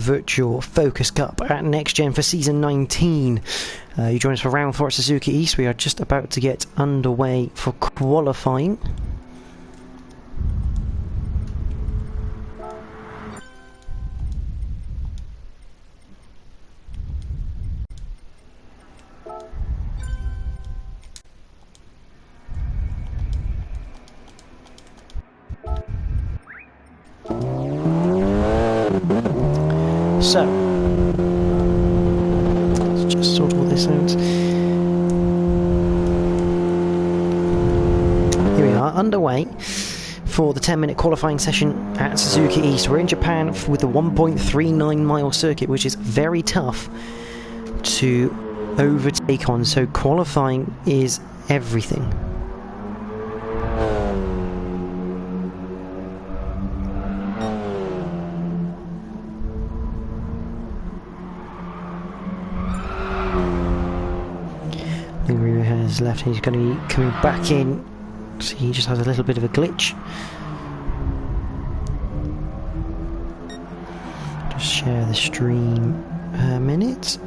Virtual Focus Cup at NXTGEN for Season 19. You join us for round 4 at Suzuka East. We are just about to get underway for qualifying. So, let's just sort all this out. Here we are, underway for the 10-minute qualifying session at Suzuka East. We're in Japan with the 1.39 mile circuit, which is very tough to overtake on, so qualifying is everything. Has left, he's going to be coming back in, so he just has a little bit of a glitch. Just share the stream a minute.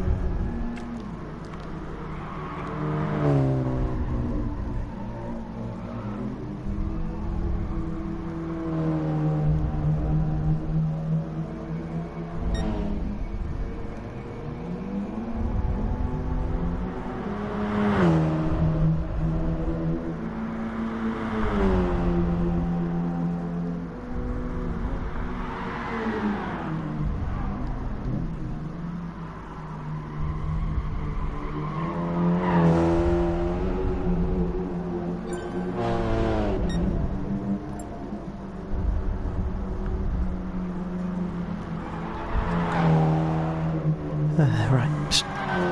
Right, let's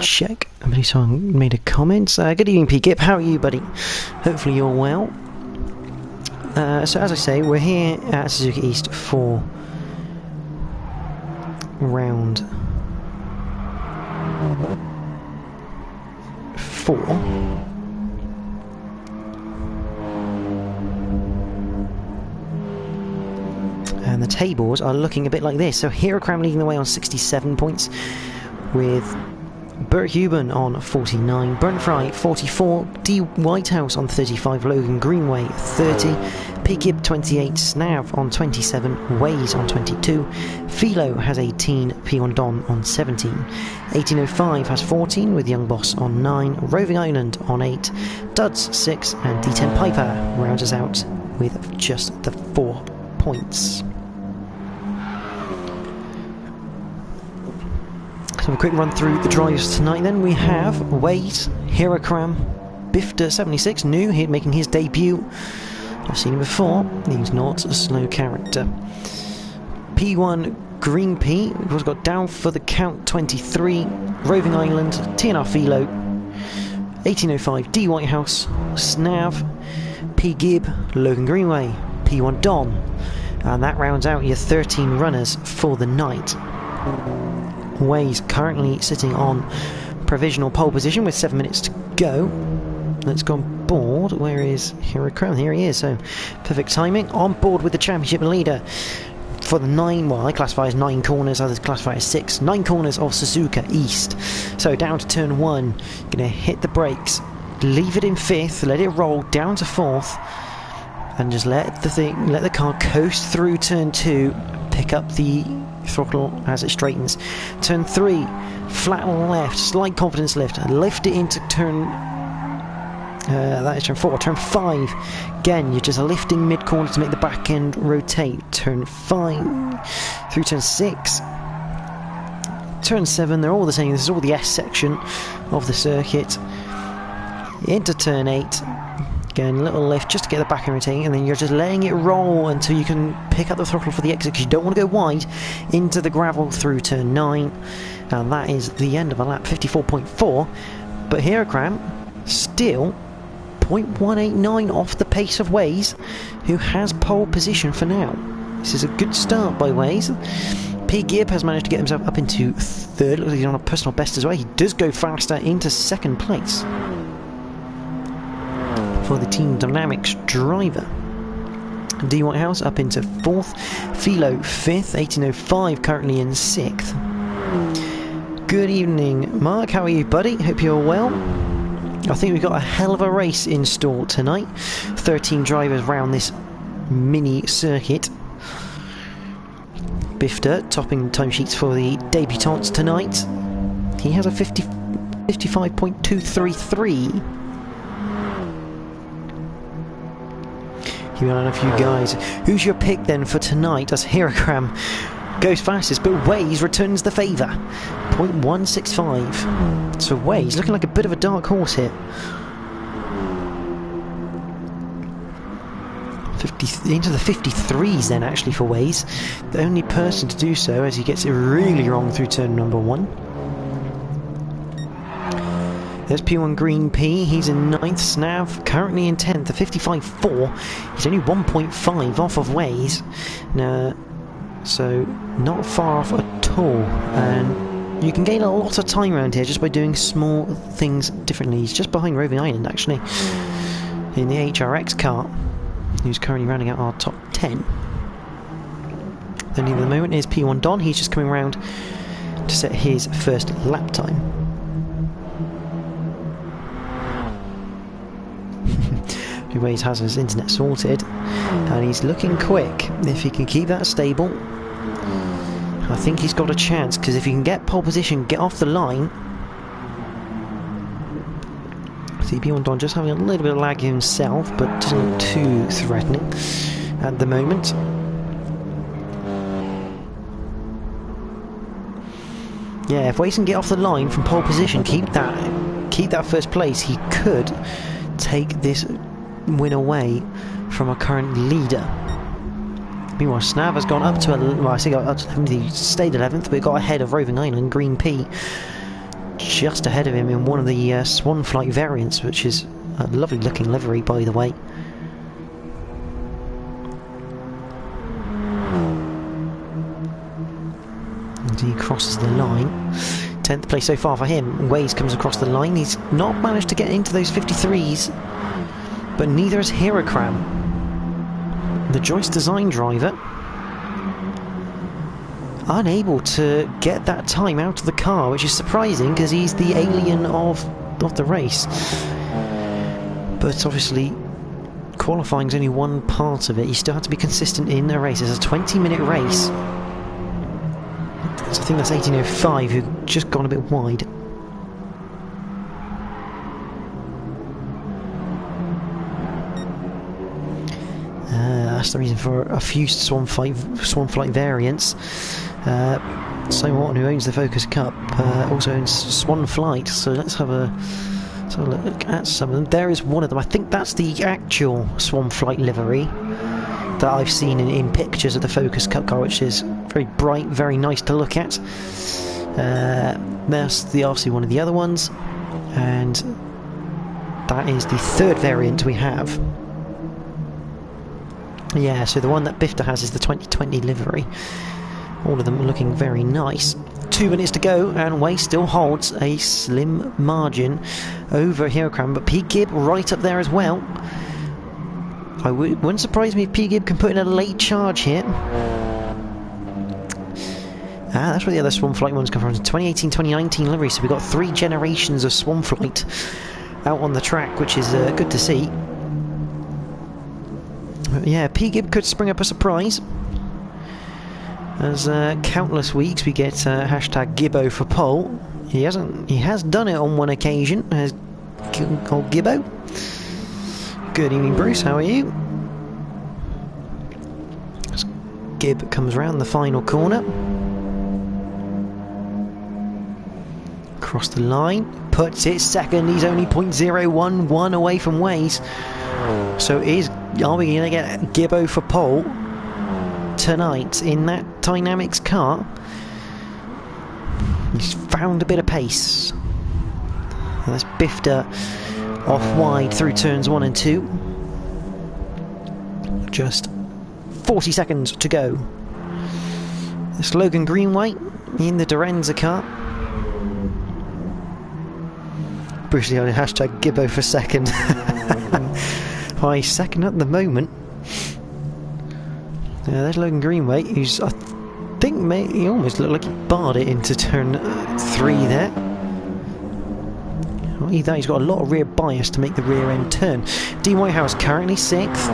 check. I believe someone made a comment. Good evening, P-Gip. How are you, buddy? Hopefully you're well. So as I say, we're here at Suzuka East for round 4. And the tables are looking a bit like this. So Hirokram leading the way on 67 points, with Bert Huben on 49, Brent Fry 44, D Whitehouse on 35, Logan Greenway 30, P Gibb 28, Snav on 27, Waze on 22, Philo has 18, P1 Don on 17, 1805 has 14 with Young Boss on 9, Roving Island on 8, Duds 6, and D10 Piper rounds us out with just the 4 points. So a quick run through the drives tonight then. We have Waze, Hirokram, Bifter 76, new here making his debut. I've seen him before, he's not a slow character. P1 Green P, who's got down for the count 23, Roving Island, TNR Philo, 1805 D Whitehouse, Snav, P Gibb, Logan Greenway, P1 Don, and that rounds out your 13 runners for the night. Waze currently sitting on provisional pole position with 7 minutes to go. Let's go on board. Where is Hirokram? Here he is. So perfect timing. On board with the championship leader for the 9, well, I classify as 9 corners, others classify as 6. 9 corners of Suzuka East. So down to turn 1, gonna hit the brakes, leave it in 5th, let it roll down to 4th, and just let the car coast through turn 2, pick up the throttle as it straightens. Turn 3, flat left, slight confidence lift, and lift it into turn that is turn 4. Turn 5, again you're just lifting mid corner to make the back end rotate. Turn 5 through turn 6, turn 7, they're all the same. This is all the S section of the circuit. Into turn 8, again, a little lift just to get the back end rotating, and then you're just letting it roll until you can pick up the throttle for the exit, because you don't want to go wide into the gravel through turn 9. And that is the end of a lap, 54.4. But Hirokram still 0.189 off the pace of Waze, who has pole position for now. This is a good start by Waze. P Gibb has managed to get himself up into 3rd. Looks like he's on a personal best as well. He does go faster into 2nd place for the Team Dynamics driver. D Whitehouse up into 4th, Philo 5th, 1805 currently in 6th. Good evening, Mark. How are you, buddy? Hope you're well. I think we've got a hell of a race in store tonight. 13 drivers round this mini circuit. Bifter topping timesheets for the debutants tonight. He has a 55.233. Here on a few guys. Who's your pick then for tonight? As Hirokram goes fastest, but Waze returns the favour. 0.165. So Waze looking like a bit of a dark horse here. 50 into the 53s then actually for Waze. The only person to do so as he gets it really wrong through turn number 1. There's P1 Green P, he's in 9th, Snav currently in 10th, a 55.4. He's only 1.5 off of Waze. So not far off at all. And you can gain a lot of time around here just by doing small things differently. He's just behind Roving Island actually in the HRX car, who's currently rounding out our top 10. The leader at the moment is P1 Don. He's just coming round to set his first lap time. Waze has his internet sorted and he's looking quick. If he can keep that stable, I think he's got a chance, because if he can get pole position, get off the line. CP1 Don just having a little bit of lag himself, but not too threatening at the moment. Yeah, if Waze can get off the line from pole position, keep that first place, he could take this win away from a current leader. Meanwhile, Snav has gone up to, well, I say got up to 11th, he stayed 11th, but got ahead of Roving Island. Green P just ahead of him in one of the Swan Flight variants, which is a lovely looking livery, by the way. And he crosses the line. 10th place so far for him. Waze comes across the line. He's not managed to get into those 53s, but neither is Hirokram, the Joyce Design driver, unable to get that time out of the car, which is surprising because he's the alien of the race. But obviously qualifying is only one part of it. You still have to be consistent in a race. It's a 20-minute race. So I think that's 1805 who just gone a bit wide. That's the reason for a few Swan Flight variants. Simon Watton, who owns the Focus Cup, also owns Swan Flight, so let's have a look at some of them. There is one of them. I think that's the actual Swan Flight livery that I've seen in pictures of the Focus Cup car, which is very bright, very nice to look at. That's obviously one of the other ones, and that is the third variant we have. Yeah, so the one that Bifter has is the 2020 livery. All of them looking very nice. 2 minutes to go, and Waze still holds a slim margin over Hirokram, but P. Gibb right up there as well. Wouldn't surprise me if P. Gibb can put in a late charge here. That's where the other Swan Flight ones come from. 2018, 2019 livery, so we've got 3 generations of Swan Flight out on the track, which is good to see. But yeah, P. Gibb could spring up a surprise. As countless weeks we get hashtag Gibbo for pole. He has done it on one occasion. Has old Gibbo. Good evening, Bruce. How are you? As Gibb comes round the final corner. Across the line, puts it second. He's only 0.011 away from Waze. So are we going to get Gibbo for pole tonight in that Dynamics car? He's found a bit of pace. And that's Bifter off wide through turns 1 and 2. Just 40 seconds to go. It's Logan Greenway in the Dorenza car. Bruce Lee on hashtag Gibbo for second. He's second at the moment. There's Logan Greenway, who's, I think, he almost looked like he barred it into turn 3 there. Well, either he's got a lot of rear bias to make the rear end turn. D Whitehouse currently 6th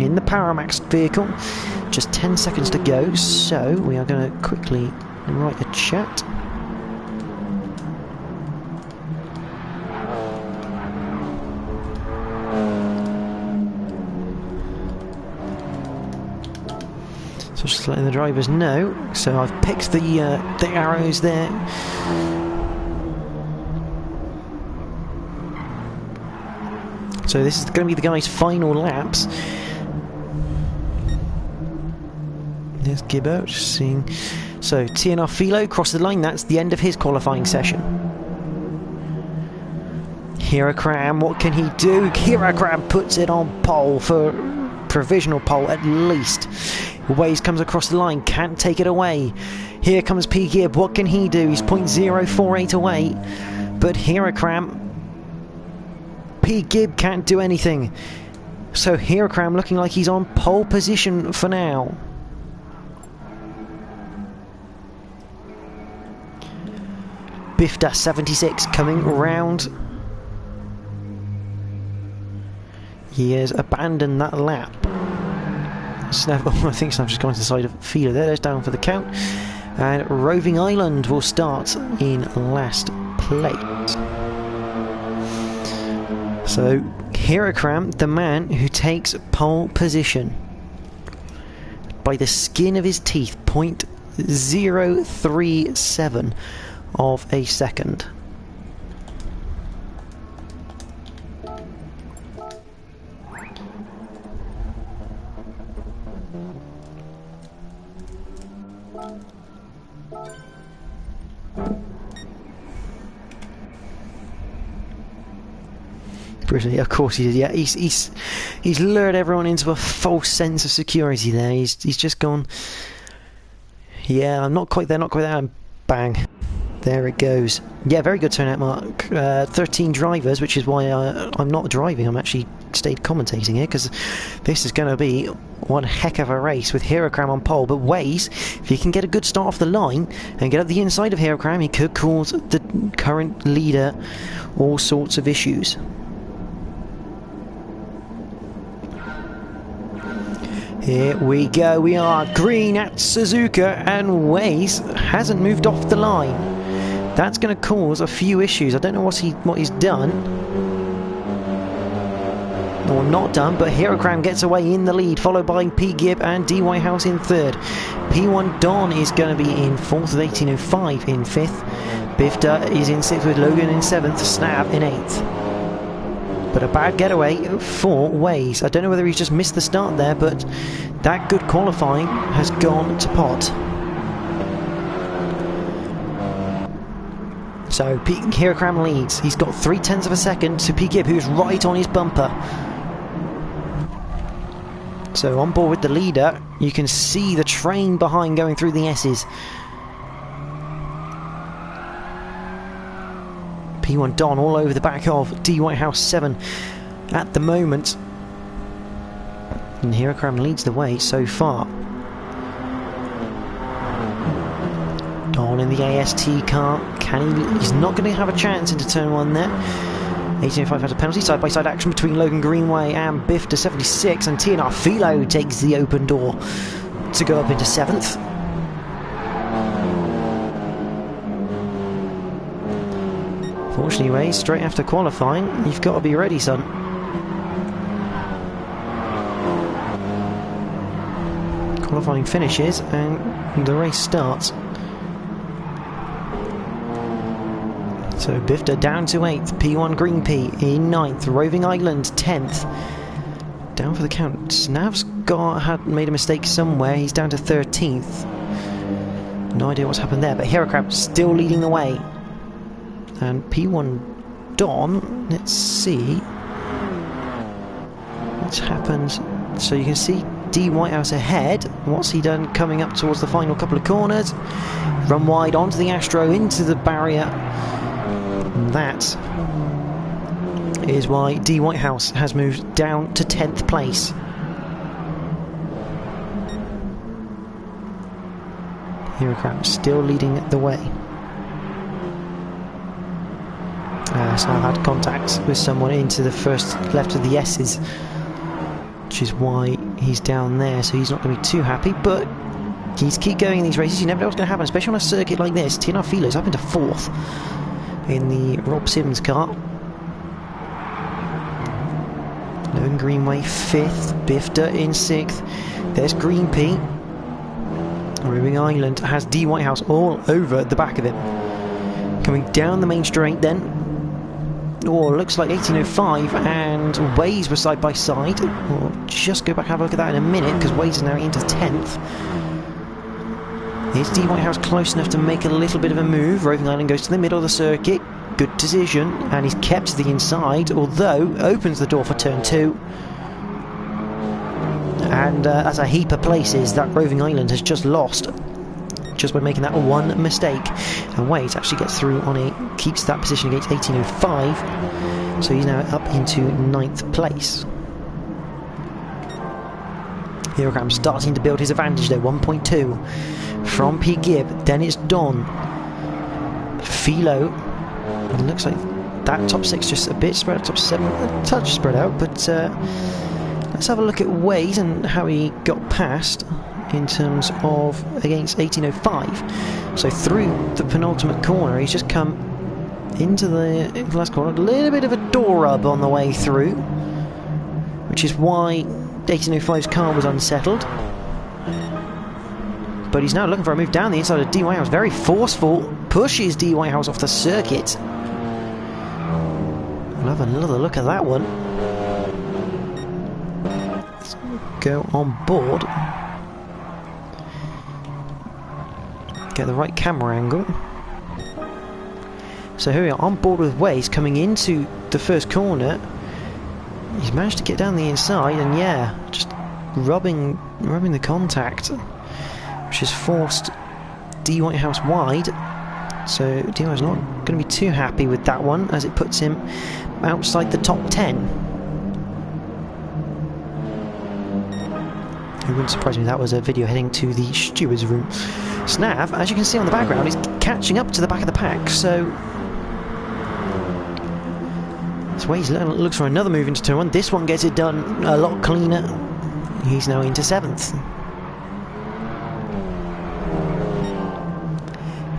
in the Paramax vehicle. Just 10 seconds to go, so we are going to quickly write a chat. So just letting the drivers know. So I've picked the arrows there. So this is going to be the guy's final laps. There's Gibbo, just seeing. So TNR Philo crossed the line. That's the end of his qualifying session. Hirakram, what can he do? Hirakram puts it on pole for provisional pole at least. Waze comes across the line, can't take it away. Here comes P. Gibb, what can he do? He's 0.048 away. But Hirakram, P. Gibb can't do anything. So Hirakram looking like he's on pole position for now. Bifta 76 coming round. He has abandoned that lap. Snav, oh, I think Snav's just gone to the side of Feeder there. There's down for the count. And Roving Island will start in last place. So Hirakram, the man who takes pole position by the skin of his teeth, 0.037 of a second. Brilliant. Of course he did. Yeah, he's lured everyone into a false sense of security there. He's just gone. Yeah, I'm not quite there, and bang, there it goes. Yeah, very good turnout mark. 13 drivers, which is why I'm not driving. I'm actually stayed commentating here because this is going to be one heck of a race with Hirakram on pole. But Waze, if he can get a good start off the line and get up the inside of Hirakram, he could cause the current leader all sorts of issues. Here we go, we are green at Suzuka, and Waze hasn't moved off the line. That's going to cause a few issues. I don't know what he's done. Or not done, but Hirakram gets away in the lead, followed by P. Gibb and D. Whitehouse in 3rd. P1 Don is going to be in 4th with 18.05 in 5th. Bifta is in 6th with Logan in 7th, Snav in 8th. But a bad getaway for Waze. I don't know whether he's just missed the start there, but that good qualifying has gone to pot. So Hirakram leads. He's got 0.3 of a second to P. Gibb, who's right on his bumper. So on board with the leader, you can see the train behind going through the S's. P1 Don all over the back of D. Whitehouse 7 at the moment. And Hirakram leads the way so far. Don in the AST car. He's not going to have a chance into turn 1 there. 18.05 has a penalty. Side-by-side action between Logan Greenway and Bifta 76. And TNR Philo takes the open door to go up into 7th. Fortunately, Ray, straight after qualifying, you've got to be ready, son. Qualifying finishes and the race starts. So Bifta down to 8th, P1 Green P in 9th, Roving Island 10th. Down for the count. Snav's had made a mistake somewhere. He's down to 13th. No idea what's happened there, but Hirakram still leading the way. And P1 Don, let's see what's happened. So you can see D. Whitehouse ahead. What's he done coming up towards the final couple of corners? Run wide onto the Astro, into the barrier. And that is why D. Whitehouse has moved down to 10th place. Huracán still leading the way. So I've had contact with someone into the first left of the S's, which is why he's down there, so he's not going to be too happy, but he's keep going in these races. You never know what's going to happen, especially on a circuit like this. TNR Filo's up into 4th in the Rob Simmons car. Logan Greenway 5th, Bifter in 6th. There's Green P. Roving Island has D Whitehouse all over the back of him. Coming down the main straight then. Oh, looks like 1805 and Waze were side by side. We'll just go back and have a look at that in a minute, because Waze is now into 10th. Is D Whitehouse close enough to make a little bit of a move? Roving Island goes to the middle of the circuit. Good decision, and he's kept to the inside, although opens the door for turn 2. And as a heap of places that Roving Island has just lost, just by making that one mistake. And Waze actually gets through on a, keeps that position against 1805, so he's now up into 9th place. Huracán starting to build his advantage though, 1.2 from P. Gibb, then it's Don. Philo, it looks like that top 6 just a bit spread out, top 7 a touch spread out, but let's have a look at Waze and how he got past in terms of against 1805. So through the penultimate corner, he's just come into the last corner, a little bit of a door rub on the way through, which is why 1805's car was unsettled. But he's now looking for a move down the inside of D. Whitehouse, very forceful, pushes D. Whitehouse off the circuit. We'll have another look at that one. Let's go on board. Get the right camera angle. So here we are on board with Waze coming into the first corner. He's managed to get down the inside, and yeah, just rubbing the contact, which has forced D. Whitehouse wide. So D. Whitehouse not going to be too happy with that one, as it puts him outside the top 10. It wouldn't surprise me if that was a video heading to the steward's room. Snav, as you can see on the background, is catching up to the back of the pack, so this way he looks for another move into turn 1. This one gets it done a lot cleaner. He's now into 7th.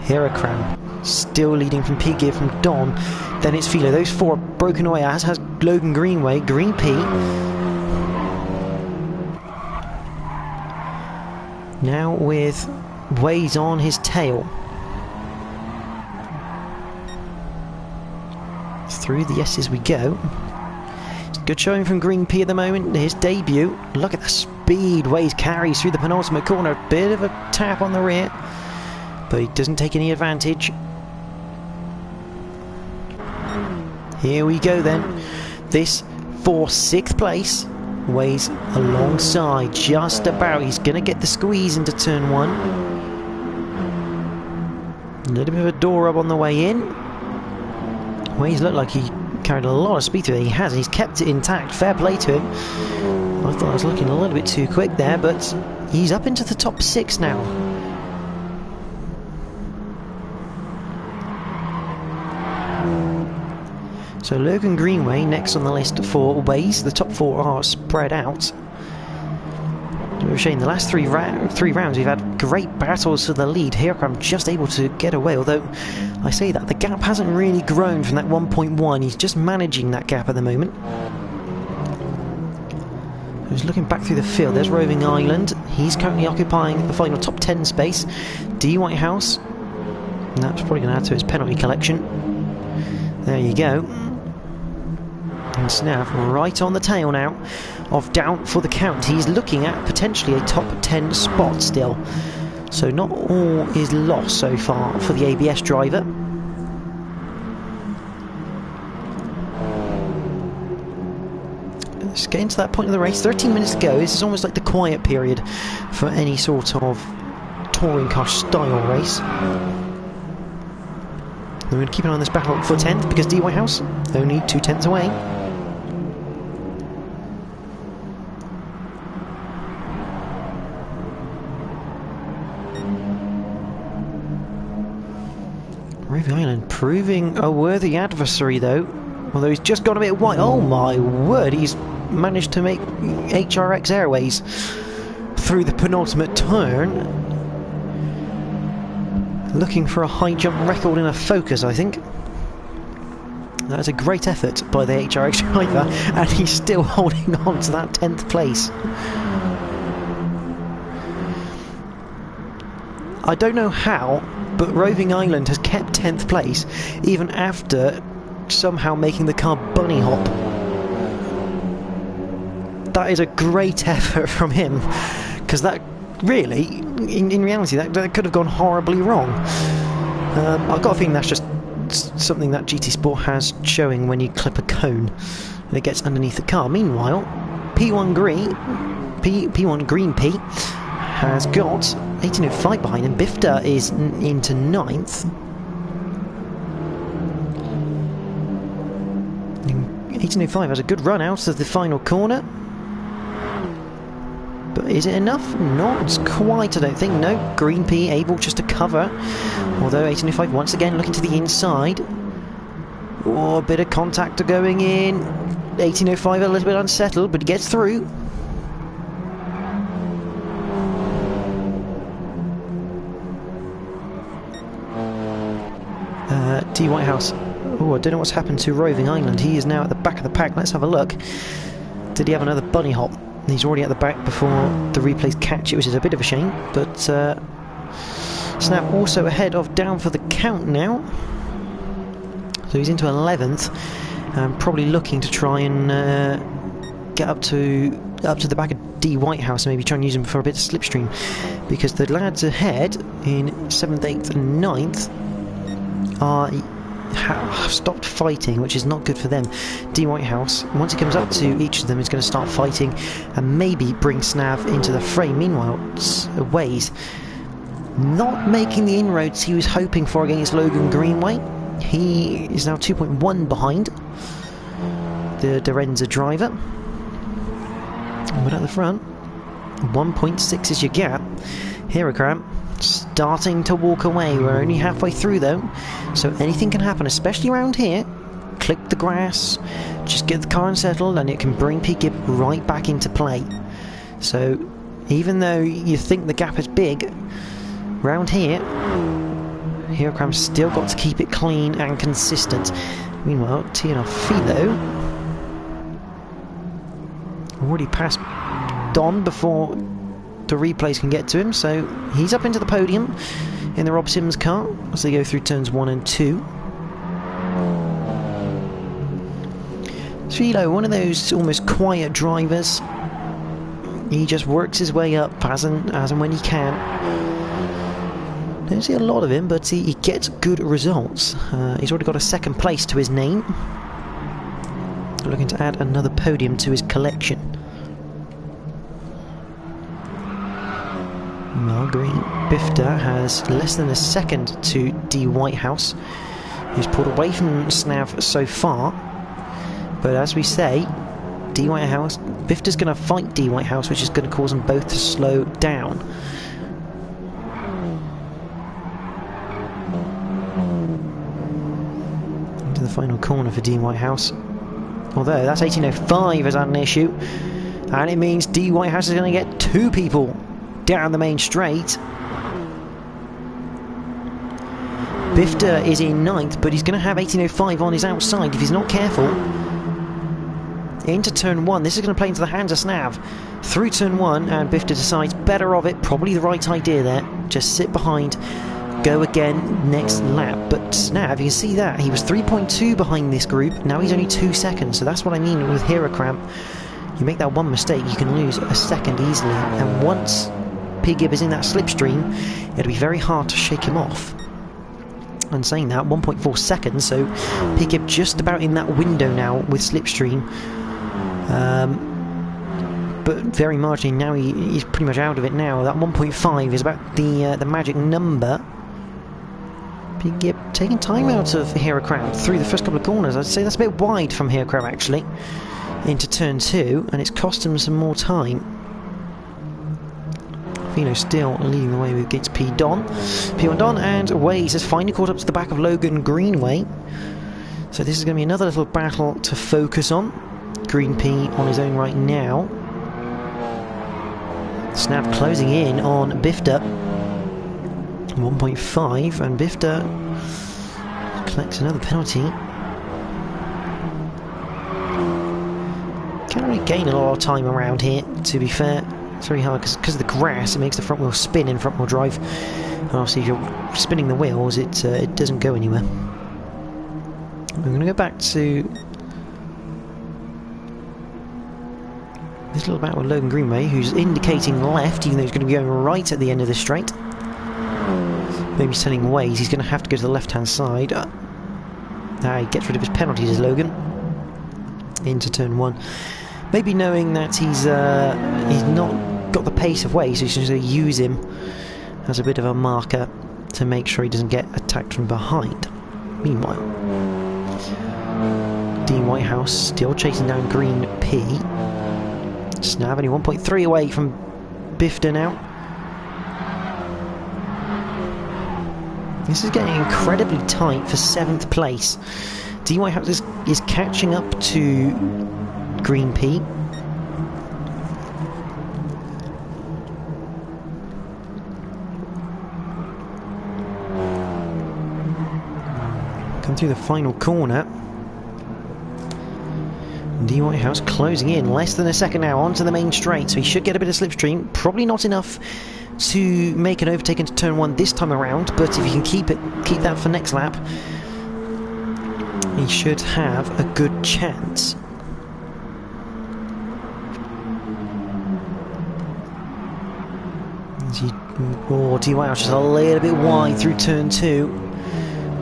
Huracán still leading from P. Gear from Don. Then it's Philo. Those 4 are broken away, as has Logan Greenway. Green P. Now with Waze on his tail. Through the S's we go. Good showing from Green P at the moment. His debut. Look at the speed Waze carries through the penultimate corner. A bit of a tap on the rear, but he doesn't take any advantage. Here we go then. This for 6th place. Waze alongside, just about. He's going to get the squeeze into turn 1. A little bit of a door rub on the way in. Waze looked like he carried a lot of speed through there. He has, and he's kept it intact. Fair play to him. I thought I was looking a little bit too quick there, but he's up into the top 6 now. So Logan Greenway next on the list for Waze. The top 4 are spread out. We're showing the last 3 rounds we've had great battles for the lead. Here I'm just able to get away, although I say that the gap hasn't really grown from that 1.1. He's just managing that gap at the moment. Just looking back through the field, there's Roving Island. He's currently occupying the final top 10 space. D. Whitehouse, and that's probably going to add to his penalty collection. There you go. And Snav right on the tail now of Down for the count. He's looking at potentially a top 10 spot still. So not all is lost so far for the ABS driver. Let's get into that point of the race. 13 minutes to go. This is almost like the quiet period for any sort of touring car style race. We're going to keep an eye on this battle for 10th, because D. Whitehouse only 2 tenths away. Roving Island proving a worthy adversary though. Although he's just gone a bit wide. Oh my word, he's managed to make HRX Airways through the penultimate turn. Looking for a high jump record in a Focus, I think. That is a great effort by the HRX driver, and he's still holding on to that 10th place. I don't know how, but Roving Island has kept 10th place even after somehow making the car bunny hop. That is a great effort from him, because that really, in reality, that could have gone horribly wrong. I've got a feeling that's just something that GT Sport has showing when you clip a cone and it gets underneath the car. Meanwhile, P1 Green P has got 18.05 behind him. Bifter is into 9th. 18.05 has a good run out of the final corner. But is it enough? Not quite, I don't think. No, Green P able just to cover. Although 18.05 once again looking to the inside. Oh, a bit of contact going in. 18.05 a little bit unsettled, but he gets through. D Whitehouse. Oh, I don't know what's happened to Roving Island. He is now at the back of the pack. Let's have a look. Did he have another bunny hop? He's already at the back before the replays catch it, which is a bit of a shame. But Snap also ahead of Down for the Count now. So he's into 11th. Probably looking to try and get up to the back of D Whitehouse, maybe try and use him for a bit of slipstream. Because the lads ahead in 7th, 8th and 9th have stopped fighting, which is not good for them. D Whitehouse, once he comes up to each of them, is going to start fighting and maybe bring Snav into the frame. Meanwhile, Waze not making the inroads he was hoping for against Logan Greenway. He is now 2.1 behind the Dorenza driver. But at the front, 1.6 is your gap. Hirokram starting to walk away. We're only halfway through though, so anything can happen, especially around here. Clip the grass, just get the car unsettled, and it can bring P-Gib right back into play. So even though you think the gap is big, round here, Hirokram's still got to keep it clean and consistent. Meanwhile, TNR Philo already passed Don before the replays can get to him, so he's up into the podium in the Rob Sims car as they go through turns 1 and 2. Philo, one of those almost quiet drivers. He just works his way up as and when he can. Don't see a lot of him, but he gets good results. He's already got a 2nd place to his name. Looking to add another podium to his collection. Green Bifter has less than a 2nd to D Whitehouse, who's pulled away from Snav so far. But as we say, D Whitehouse, Bifter's going to fight D Whitehouse, which is going to cause them both to slow down. Into the final corner for D Whitehouse. Although that's 18.05 has had an issue, and it means D Whitehouse is going to get 2 people down the main straight. Bifter is in 9th, but he's going to have 18.05 on his outside if he's not careful. Into turn 1, this is going to play into the hands of Snav. Through turn 1, and Bifter decides better of it, probably the right idea there. Just sit behind, go again next lap. But Snav, you can see that, he was 3.2 behind this group, now he's only 2 seconds, so that's what I mean with Hirokram. You make that one mistake, you can lose a 2nd easily, and once P-Gib is in that slipstream, it'll be very hard to shake him off. And saying that, 1.4 seconds, so P-Gib just about in that window now with slipstream. But very marginally now, he's pretty much out of it now. That 1.5 is about the magic number. P-Gib taking time out of Hirokram through the first couple of corners. I'd say that's a bit wide from Hirokram actually, into turn 2, and it's cost him some more time. Fino still leading the way against P1 Don, and Waze has finally caught up to the back of Logan Greenway. So this is going to be another little battle to focus on. Green P on his own right now. Snap closing in on Bifter. 1.5, and Bifter collects another penalty. Can't really gain a lot of time around here, to be fair. It's very hard because of the grass. It makes the front wheel spin in front wheel drive, and obviously if you're spinning the wheels, it doesn't go anywhere. We're going to go back to this little battle with Logan Greenway, who's indicating left, even though he's going to be going right at the end of the straight. Maybe he's turning Ways. He's going to have to go to the left-hand side. He gets rid of his penalties as Logan into turn 1. Maybe knowing that he's not got the pace of Ways, so he's just going to use him as a bit of a marker to make sure he doesn't get attacked from behind. Meanwhile, Dean Whitehouse still chasing down Green P. Snav only 1.3 away from Bifter now. This is getting incredibly tight for 7th place. Dean Whitehouse is catching up to Green P. Come through the final corner. D Whitehouse closing in, less than a second now onto the main straight, so he should get a bit of slipstream. Probably not enough to make an overtake into turn 1 this time around, but if he can keep that for next lap, he should have a good chance. D Whitehouse just a little bit wide through turn 2.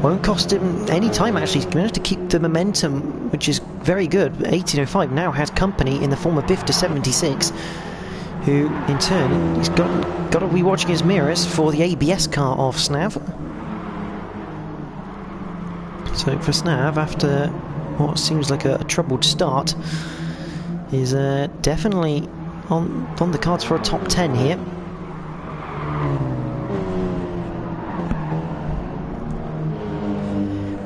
Won't cost him any time actually. He's managed to keep the momentum, which is very good. 1805 now has company in the form of Bifter 76, who in turn he's got to be watching his mirrors for the ABS car of Snav. So for Snav, after what seems like a troubled start, is definitely on the cards for a top 10 here.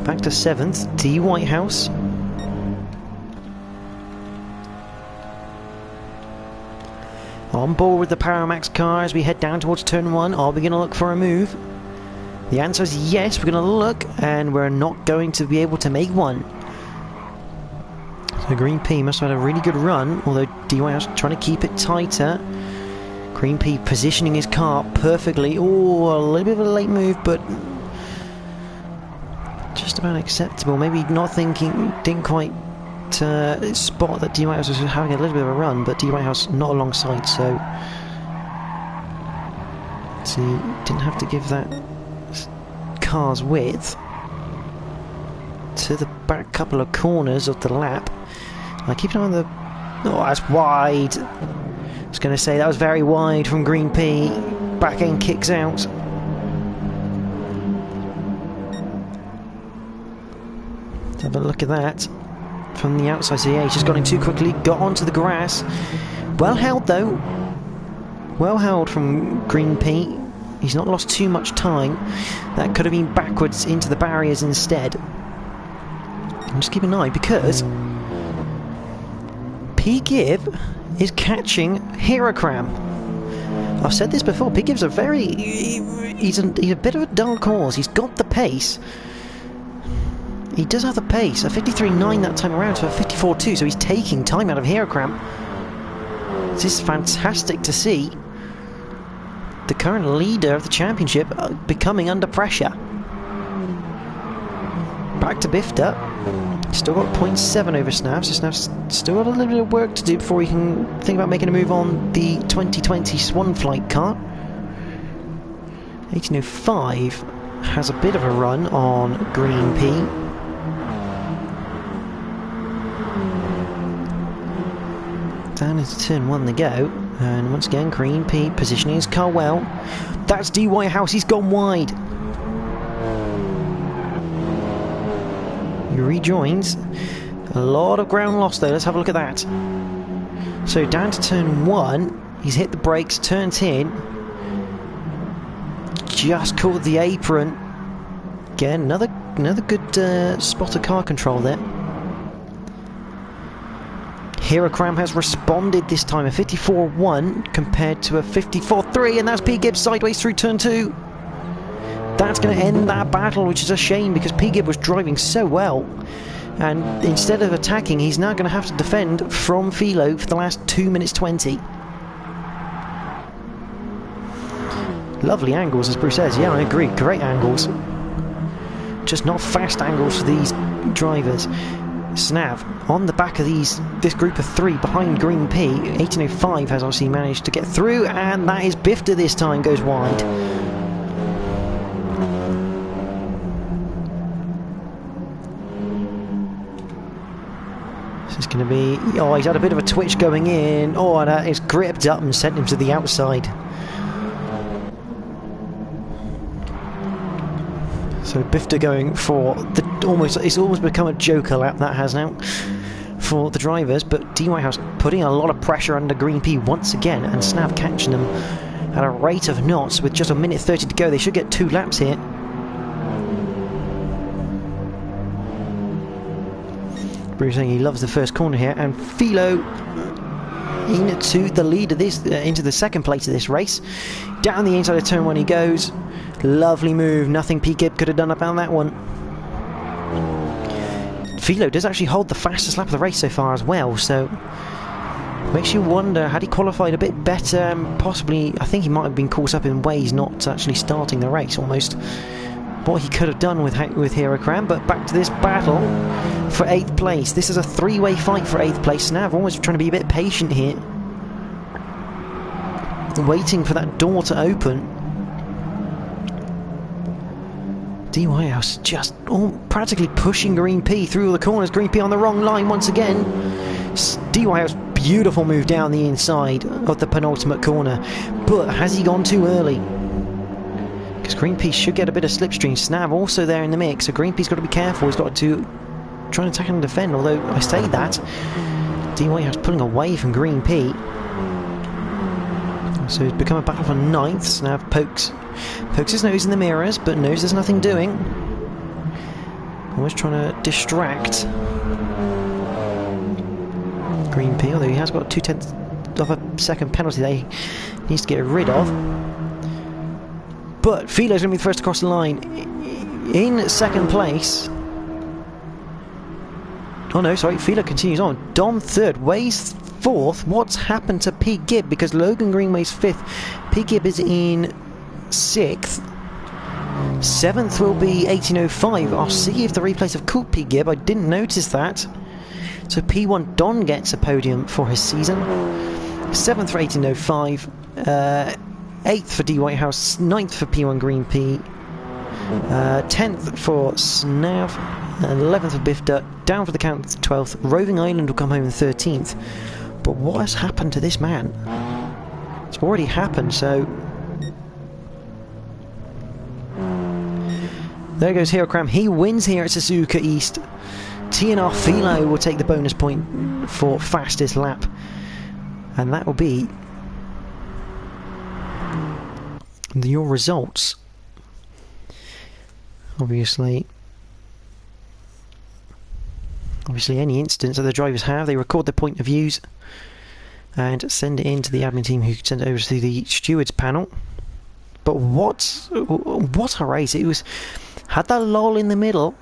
Back to 7th, D Whitehouse. On board with the Paramax car as we head down towards turn 1. Are we going to look for a move? The answer is yes, we're going to look, and we're not going to be able to make one. So Green P must have had a really good run, although D Whitehouse trying to keep it tighter. Green P positioning his car perfectly. Oh, a little bit of a late move, but just about acceptable. Maybe not thinking, didn't quite spot that D Whitehouse was having a little bit of a run, but D Whitehouse not alongside, so he didn't have to give that car's width to the back couple of corners of the lap. I keep an eye on the... Oh, that's wide. I was going to say that was very wide from Green P. Back end kicks out. Let's have a look at that from the outside. So yeah, he's just got in too quickly, got onto the grass. Well held though. Well held from Green P. He's not lost too much time. That could have been backwards into the barriers instead. And just keep an eye, because P Give is catching Heracram. I've said this before, P Give's he's a bit of a dark horse. He's got the pace. He does have the pace. A 53.9 that time around to a 54.2, so he's taking time out of Heracram. This is fantastic to see. The current leader of the championship becoming under pressure. Back to Bifter. Still got 0.7 over Snav, so Snav's still got a little bit of work to do before he can think about making a move on the 2020 Swan Flight car. 1805 has a bit of a run on Green P. Down into turn 1 they go, and once again Green P positioning his car well. That's D Whitehouse, he's gone wide. He rejoins. A lot of ground lost though, let's have a look at that. So down to turn 1, he's hit the brakes, turns in, just caught the apron. Again, another good spot of car control there. Hirakram has responded this time, a 54.1 compared to a 54.3, and that's P. Gibbs sideways through turn 2. That's going to end that battle, which is a shame because P. Gibbs was driving so well. And instead of attacking, he's now going to have to defend from Philo for the last 2 minutes 20. Lovely angles, as Bruce says. Yeah, I agree. Great angles. Just not fast angles for these drivers. Snav on the back of this group of 3 behind Green P. 1805 has obviously managed to get through, and that is Bifter this time, goes wide. This is going to be... Oh, he's had a bit of a twitch going in. Oh, and that is gripped up and sent him to the outside. So Bifter going for the it's almost become a Joker lap, that has now, for the drivers, but D. Whitehouse putting a lot of pressure under Green P once again, and Snav catching them at a rate of knots with just a minute 30 to go. They should get 2 laps here. Bruce saying he loves the first corner here, and Philo into the lead of this, into the second place of this race. Down the inside of turn 1 he goes. Lovely move, nothing P. Gibb could have done about that one. Philo does actually hold the fastest lap of the race so far as well, so makes you wonder, had he qualified a bit better, possibly, I think he might have been caught up in ways not actually starting the race almost, what he could have done with Hirakram. But back to this battle for 8th place. This is a 3-way fight for 8th place. Snav almost trying to be a bit patient here, waiting for that door to open. D. Whitehouse just practically pushing Green P through all the corners. Green P on the wrong line once again. D. Whitehouse, beautiful move down the inside of the penultimate corner, but has he gone too early? Because Green P should get a bit of slipstream. Snav also there in the mix, so Green P's got to be careful. He's got to try and attack and defend, although I say that D. Whitehouse pulling away from Green P. So it's become a battle for 9th. Snav pokes his nose in the mirrors, but knows there's nothing doing. Always trying to distract Green P, although he has got 0.2 of a second penalty that he needs to get rid of. But Philo's going to be the first across the line. In second place. Oh no, sorry, Philo continues on. Dom 3rd, Ways 4th. What's happened to P. Gibb? Because Logan Greenway's 5th. P. Gibb is in 6th. 7th will be 1805. I'll see if the replays have caught P. Gibb. I didn't notice that. So P1 Don gets a podium for his season. 7th for 1805. 8th for D. Whitehouse. 9th for P1 Green P. 10th for Snav. 11th for Bifter. Down for the count 12th. Roving Island will come home in 13th. But what has happened to this man? It's already happened, so... There goes Hirakram. He wins here at Suzuka East. TNR Philo will take the bonus point for fastest lap. And that will be your results. Obviously any instance that the drivers have, they record their point of views and send it in to the admin team, who send it over to the stewards panel. But what a race it was. Had that lull in the middle.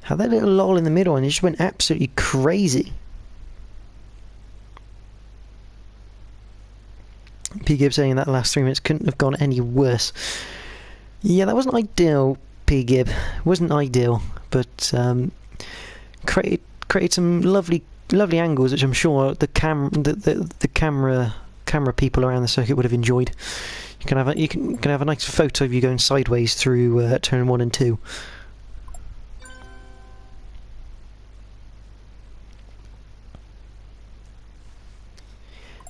Had that little lull in the middle and it just went absolutely crazy. P. Gibb saying that last 3 minutes couldn't have gone any worse. Yeah, that wasn't ideal, P. Gibb. Wasn't ideal, but created some lovely angles, which I'm sure the camera people around the circuit would have enjoyed. You can have a nice photo of you going sideways through turn 1 and 2.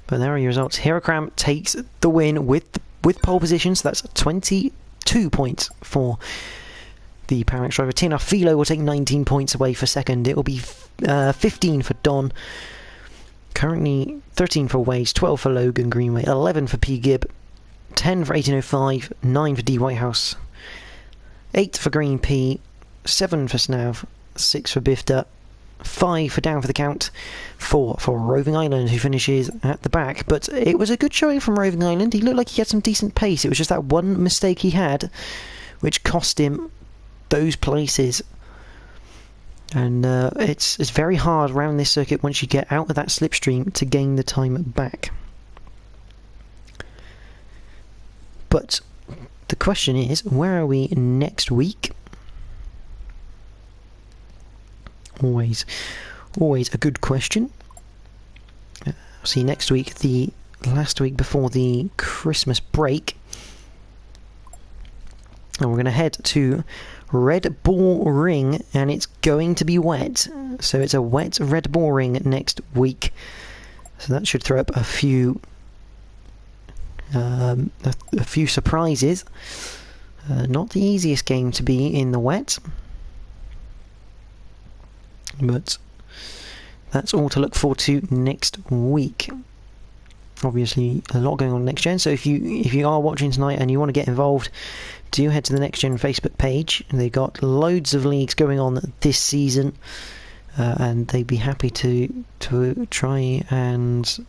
But there are your results. Hirakram takes the win with pole position, so that's 22 points for the Paramex driver. TNR Philo will take 19 points away for second. It will be 15 for Don. Currently 13 for Waze, 12 for Logan Greenway, 11 for P. Gibb, 10 for 1805, 9 for D. Whitehouse, 8 for Green P, 7 for Snav, 6 for Bifter, 5 for Down for the Count, 4 for Roving Island, who finishes at the back. But it was a good showing from Roving Island. He looked like he had some decent pace. It was just that one mistake he had which cost him those places. And it's very hard around this circuit once you get out of that slipstream to gain the time back. But the question is, where are we next week? Always a good question. See, next week, the last week before the Christmas break, and we're going to head to Red Bull Ring, and it's going to be wet. So it's a wet Red Bull Ring next week. So that should throw up a few surprises. Not the easiest game to be in the wet, but that's all to look forward to next week. Obviously a lot going on next gen, so if you are watching tonight and you want to get involved, do head to the Next Gen Facebook page. They've got loads of leagues going on this season, and they'd be happy to try and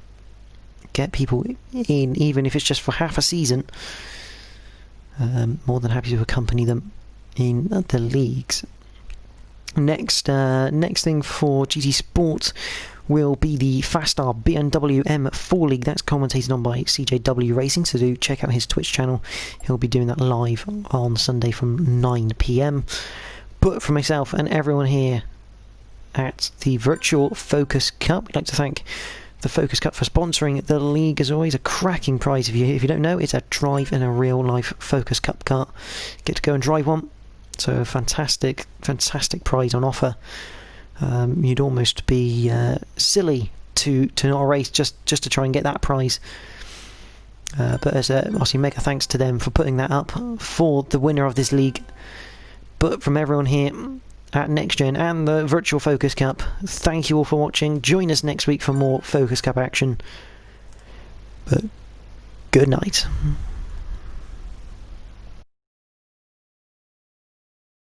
get people in, even if it's just for half a season. More than happy to accompany them in the leagues. Next thing for GT Sport will be the Fastar BMW M4 League. That's commentated on by CJW Racing, so do check out his Twitch channel. He'll be doing that live on Sunday from 9 PM. But for myself and everyone here at the Virtual Focus Cup, we'd like to thank the Focus Cup for sponsoring the league. As always, a cracking prize. If you don't know, it's a drive in a real life Focus Cup car. Get to go and drive one. So a fantastic prize on offer. You'd almost be silly to not race just to try and get that prize. But as obviously mega thanks to them for putting that up for the winner of this league. But from everyone here at NextGen and the Virtual Focus Cup, thank you all for watching. Join us next week for more Focus Cup action. But good night.